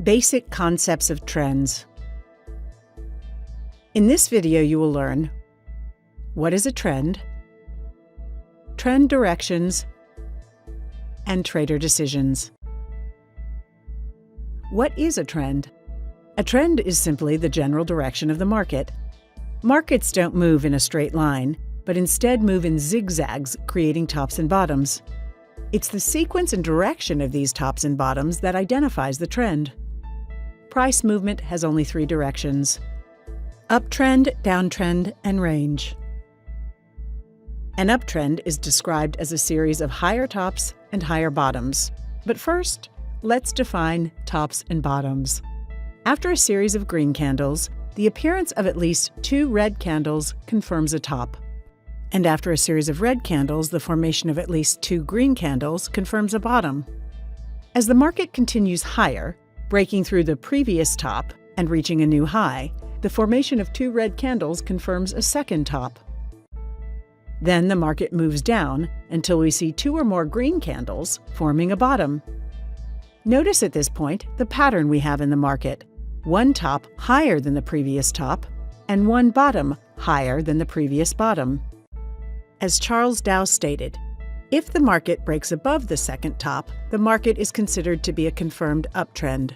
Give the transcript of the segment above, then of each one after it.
Basic concepts of trends. In this video, you will learn what is a trend, trend directions, and trader decisions. What is a trend? A trend is simply the general direction of the market. Markets don't move in a straight line, but instead move in zigzags, creating tops and bottoms. It's the sequence and direction of these tops and bottoms that identifies the trend. Price movement has only three directions: uptrend, downtrend, and range. An uptrend is described as a series of higher tops and higher bottoms. But first, let's define tops and bottoms. After a series of green candles, the appearance of at least two red candles confirms a top. And after a series of red candles, the formation of at least two green candles confirms a bottom. As the market continues higher, breaking through the previous top and reaching a new high, the formation of two red candles confirms a second top. Then the market moves down until we see two or more green candles forming a bottom. Notice at this point the pattern we have in the market: one top higher than the previous top and one bottom higher than the previous bottom. As Charles Dow stated, if the market breaks above the second top, the market is considered to be a confirmed uptrend.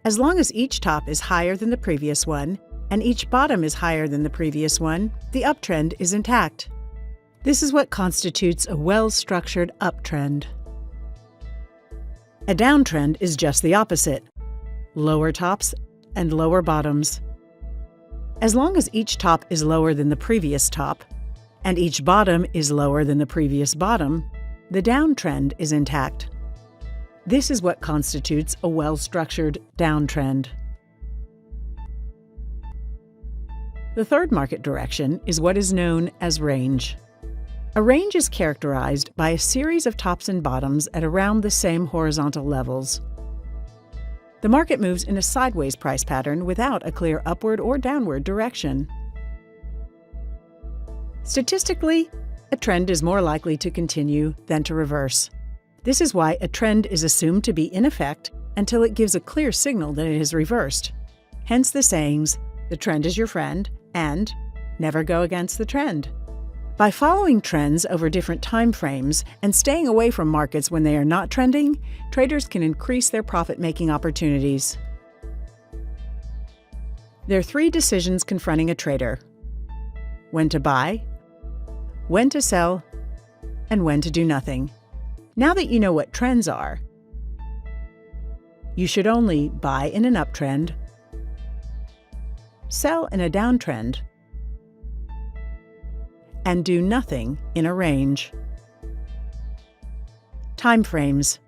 As long as each top is higher than the previous one and each bottom is higher than the previous one, the uptrend is intact. This is what constitutes a well-structured uptrend. A downtrend is just the opposite: lower tops and lower bottoms. As long as each top is lower than the previous top and each bottom is lower than the previous bottom, the downtrend is intact. This is what constitutes a well-structured downtrend. The third market direction is what is known as range. A range is characterized by a series of tops and bottoms at around the same horizontal levels. The market moves in a sideways price pattern without a clear upward or downward direction. Statistically, a trend is more likely to continue than to reverse. This is why a trend is assumed to be in effect until it gives a clear signal that it has reversed. Hence the sayings, "The trend is your friend," and "Never go against the trend." By following trends over different time frames and staying away from markets when they are not trending, traders can increase their profit-making opportunities. There are three decisions confronting a trader: when to buy, when to sell, and when to do nothing. Now that you know what trends are, you should only buy in an uptrend, sell in a downtrend, and do nothing in a range. Time frames.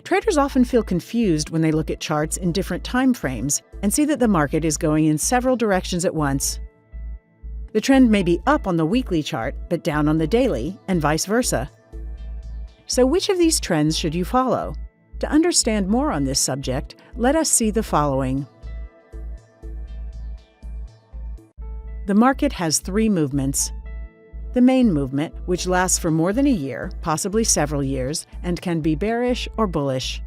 Traders often feel confused when they look at charts in different time frames and see that the market is going in several directions at once. The trend may be up on the weekly chart but down on the daily, and vice versa. So which of these trends should you follow? To understand more on this subject, let us see the following. The market has three movements. The main movement, which lasts for more than a year, possibly several years, and can be bearish or bullish.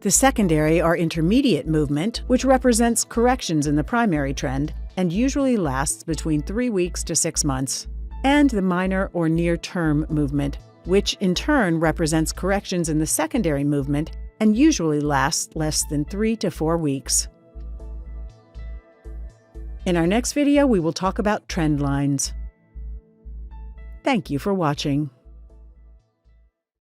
The secondary or intermediate movement, which represents corrections in the primary trend and usually lasts between 3 weeks to 6 months. And the minor or near-term movement, which in turn represents corrections in the secondary movement and usually lasts less than 3 to 4 weeks. In our next video, we will talk about trend lines. Thank you for watching.